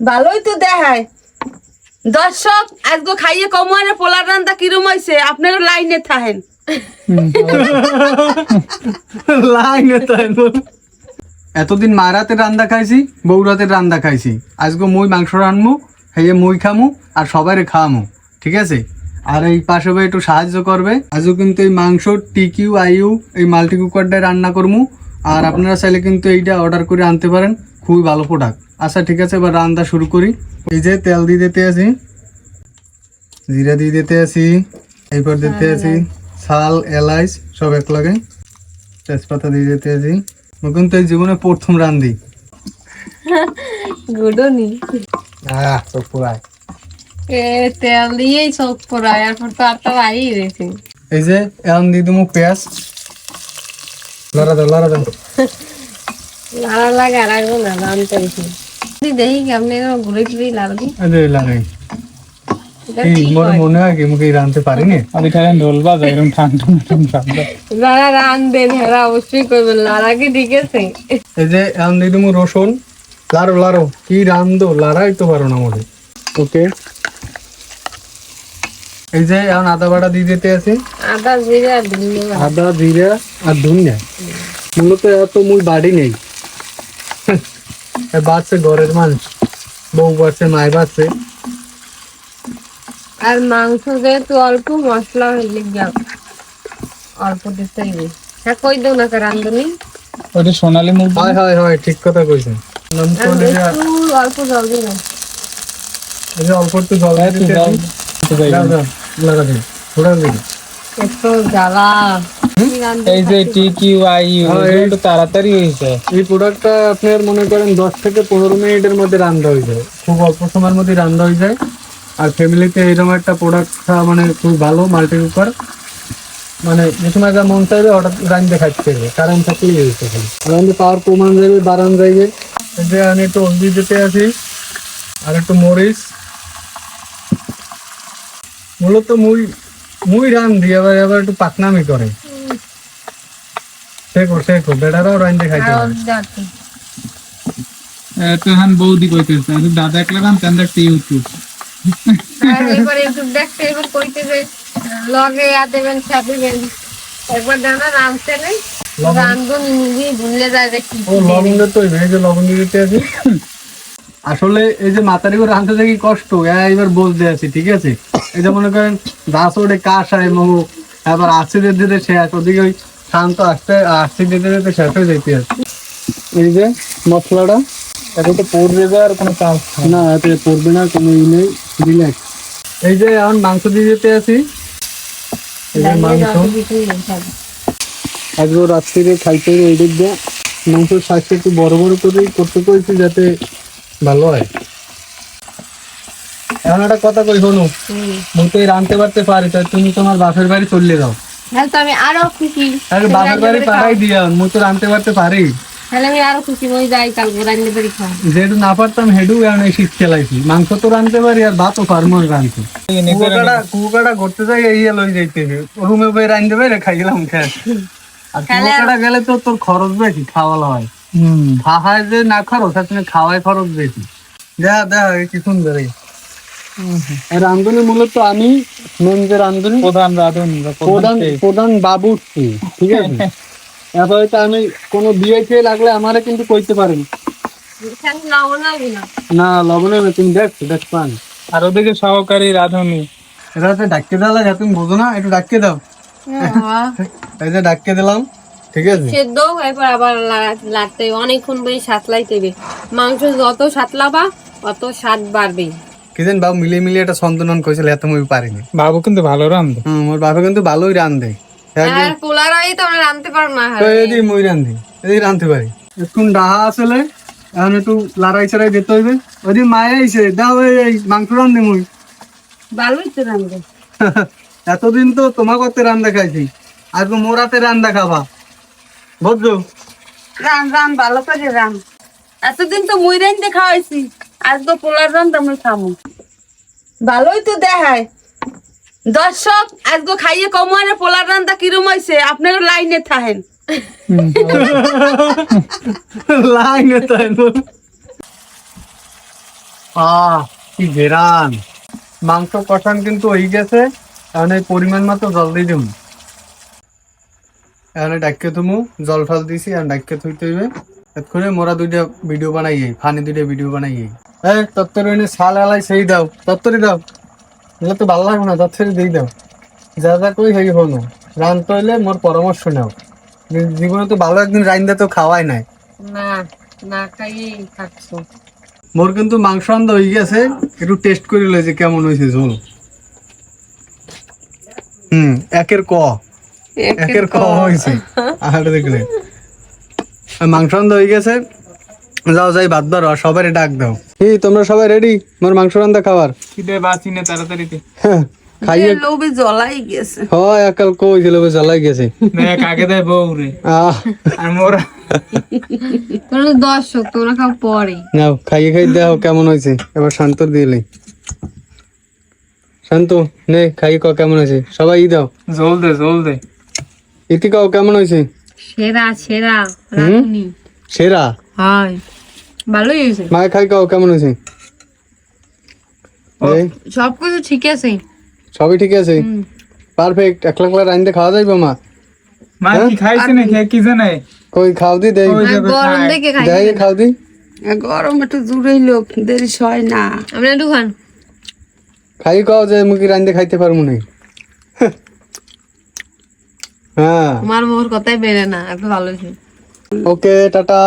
ভালোই তো দেখায়। দর্শক আজকে খাইয়ে কমানে পোলার রান্না কিরম হয়েছে আপনারা লাইনে থাকেন। লাইনে থাকেন। এতদিন মা রাতের রান্না খাইছি, বউ রাতের রান্না খাইছি, আজকে মই মাংস রানমু, খাইয়ে মই খামু আর সবাইরে খাওয়ামু, ঠিক আছে? আর এই পাশে ভাই একটু সাহায্য করবে। আজও কিন্তু এই মাংস টিকিউ আইউ এই মাল্টি কুকারটায় রান্না করমু। আর আপনারা চাইলে কিন্তু এইটা অর্ডার করে আনতে পারেন, খুবই ভালো প্রোডাক্ট। আচ্ছা ঠিক আছে, এবার রান্না শুরু করি। এই যে তেল দিয়ে দিতে আছি, জিরা দিয়ে দিতে আছি, এরপর দিতে আছি শাল এলাচ সব এক লাগে, তেজপাতা দিয়ে দিতে আছি। মুকুন তো এই জীবনে প্রথম রান্ধি। গুডনি চোখ পুরায়। তেল দিয়েই চোখ পড়ায় এরপর তো আর তো আই রয়েছে। এই যে এখন দিয়ে দেবো পেঁয়াজ, লড়া দাও লড়া দাও। লাড়া লাগে আর আসবো না রানতে দেখি কেমনি ঘুরে ফিরে লাগবে। লাগাই মনে হয় কি মুখে রাঁধতে পারিনি আমি। ঢোল বাজা এরকম ঠান্ডা যারা রান্ধবেন হেরা অবশ্যই করবেন লাড়া কি ঠিক আছে। এই যে এখন দিয়ে দেবো রসুন, লাড়ো লাড়ো কি রান্ধো লাড়াই তো পারো না মনে। ওকে এই যে এখন আদা বাটা দিয়ে দিতে আছে, আদা জিরা ধনিয়া। আদা জিরা আর ধনিয়া। মূলত এত মুই বাড়ি নেই, বাড়ছে ঘরের মানুষ, বউ বাড়ছে মায় বাড়ছে। আর মাংস যেহেতু অল্প মশলা হইলে অল্প দিতে হবে। হ্যাঁ কই দেও না রান্ধনি ওটা সোনালী মুরগি। হয় হয় হয় ঠিক কথা কইছেন। অল্প জল দিবেন, এই যে অল্প একটু জল দিতে আছি। দাও দাও লাগা দিন থোড়া দিন। একটু জ্বালা। এই যে TQIU এটা তাড়াতাড়ি হয়েছে। এই প্রোডাক্টটা আপনার মনে করেন 10 থেকে 15 মিনিটের মধ্যে রান্না হয়ে যায়, খুব অল্প সময়ের মধ্যে রান্না হয়ে যায়। আর ফ্যামিলিতে এরকম একটা প্রোডাক্ট মানে খুব ভালো মাল্টি কুকার, মানে যে সময় যা মন চাইবে হঠাৎ রান্না খাইতে হবে, কারণ থাকলেই হয়েছে। রান্না পাওয়ার কমান যাবে বাড়ান যাবে। এই যে আমি একটু হলদি দিতে আছি আর একটু মরিচ। মূলত মুই রান্ধি আবার আবার একটু পাকনামি করে। শেখো শেখো বেটারাও রান্ধে খাইতে পারে। তো এখন বৌদি কইতেছে দাদা একলা রান্ধতে দেখতে ইউটিউব। এবার ইউটিউব দেখতে এবার কইতে যে লগে দেবেন ছাপিবেন একবার দানা রাঁধতে নেই রান্ধন নিজেই ভুলে যায় দেখি। ও লবণ দিতে হইবে, এই যে লবণ দিতে আছি। আসলে এই যে মাথারি করে রাঁধতে দেখি কষ্ট, এবার বলতে আছি ঠিক আছে। এই যে মনে করেন গাছ ওঠে কাশ হয় মহু, এবার আশি দিতে শেষ, ওদিকে ওই শান্ত আসতে আশি দিতে দিতে শেষ হয়ে যাইতে আছে। এই যে মশলাটা এখন তো পড়বে আর কোনো চান্স না, এতে পড়বে না কোনো ই নেই, রিল্যাক্স। এই যে এখন মাংস দিয়ে দিতে আছি। এই যে মাংস আজকে রাত্রিরে খাইতে হবে, এই দিক দিয়ে মাংসের সাইজটা একটু বড় বড় করেই করতে করেছি যাতে ভালো হয়। এখন একটা কথা কই শোনো, মুই তো রাঁধতে পারতে পারি, তাই তুমি তোমার বাপের বাড়ি চলে যাও। আমি আরো খুশি, বাপের বাড়ি পাঠাই দিয়া, মুই তো রাঁধতে পারতে পারি। তাহলে আমি আরো খুশি মই যাই কাল রান্না করে খাওয়া। যেহেতু না পারতাম হেডু এখন শীত খেলাইছি, মাংস তো রাঁধতে পারি আর ভাতও পারমো রাঁধতে। কুকাটা করতে যাই এই লই যাইতে রুমে বই রাঁধতে পারে খাই গেলাম খেয়ে। আর কুকাটা গেলে তো তোর খরচ বেশি, খাওয়া হয় খাওয়ায় যে না খরচ আর তুমি খাওয়ায় খরচ বেশি। দেখা দেখা কি সুন্দর এই রান্ধনি। মূলত আমি মেন যে রান্ধনি প্রধান বাবু, ঠিক আছে। এবার আমি কোনো বিয়ে খেয়ে লাগলে আমারে কিন্তু কইতে পারেন না লবণ হবে, তুমি দেখ পান। আর ওদিকে সহকারী রাঁধুনি এটা হচ্ছে ডাক্কে দেওয়া লাগে, তুমি বোঝো না, একটু ডাক্কে দাও। এই যে ডাক্কে দিলাম, ঠিক আছে। সেদ্ধ এবার আবার লাগতে অনেকক্ষণ বই সাতলাইতে হবে। মাংস যত সাতলাবা অত স্বাদ বাড়বে। কি জানি বাবু মিলিয়ে একটা সন্তনন করেছিল, এত মুই পারিনি। বাবু কিন্তু ভালো রাঁধে। মোর বাবা কিন্তু ভালোই রাঁধে। পোলারাই তো আমরা রাঁধতে পারো না, মই রাঁধি এদিকে রাঁধতে পারি। এখন ডাহা আসলে এখন একটু লড়াই চড়াই দিতে হইবে। ওই দিন মায়ে আইসে দাও এই মাংস রান্ধে মুই। ভালোই তো রাঁধবে। এতদিন তো তোমার করতে রান্না খাইছি, আজকে মোরাতে রান্না খাবা, বুঝছো? রান ভালো করে রান। এতদিন তো মুই রাঁধতে খাওয়াইছি, আজকে পোলার রান্ধ আমি খামু। ভালোই তো দেখায়। দর্শক আজকে খাইয়ে কমানে পোলার রান্না কিরম হয়েছে আপনারা লাইনে থাকেন। লাইনে থাকেন। কি ঘেরান! মাংস কষান কিন্তু হয়ে গেছে। এখন এই পরিমাণ মতো জল দিয়ে দিন। এখন ডাক্কে তুমু জল ফল দিছি আর ডাক্কে থইতে হইবে। এক্ষুনি মোরা দুইটা ভিডিও বানাই ফানি দুইটা ভিডিও বানাই এই তত্তর শাল এলাই সেই দাও তত্তরি দাও এগুলো তো ভালো লাগবে না তত্তরি দিয়ে দাও যা যা কই সেই হলো রানতে হইলে মোর পরামর্শ নাও জীবনে তো ভালো একদিন রাইন্দা তো খাওয়াই নাই না না খাইয়েই থাকছো। মোর কিন্তু মাংস রান্না হয়ে গেছে একটু টেস্ট করে লইছে কেমন হয়েছে ঝোল একের ক হয়েছে আর দেখলে মাংস রান্না হয়ে গেছে যাও যাই ভাত বারো আর সবাই ডাক দাও কি তোমরা সবাই রেডি মোর মাংস রান্না খাবার খিদে বাঁচি না তাড়াতাড়িতে খাইয়ে লোভে জ্বলাই গেছে। হয় একাল কই ছিল জ্বালাই গেছে দেখ আগে দেয় বউ রে আর মোরা তোমরা তো দর্শক তোমরা খাও পরে। নাও খাইয়ে খাই দেখো কেমন হয়েছে এবার শান্ত দিলে শান্ত নে খাইয়ে ক কেমন হয়েছে সবাই ই দাও জল দে ইতি কাও কেমন হয়েছে সেরা সেরা রাখুনি সেরা হয় ভালোই হয়েছে। মায়ে খাই কাও কেমন হয়েছে এই সবকিছু ঠিক আছে সবই ঠিক আছে পারফেক্ট একলা একলা রাইন্দে খাওয়া যাইবে মা মা কি খাইছে না খেয়ে কি জানে কই খাও দি দেই গরম দেখে খাই দেই খাও দি গরম একটু জুড়েই লোক দেরি সয় না আমরা একটু খান খাই কাও যে মুখি রাইন্দে খাইতে পারবো না হ্যাঁ আমার মোর কথাই বেরে না একটু ভালো হয়েছে। ওকে টাটা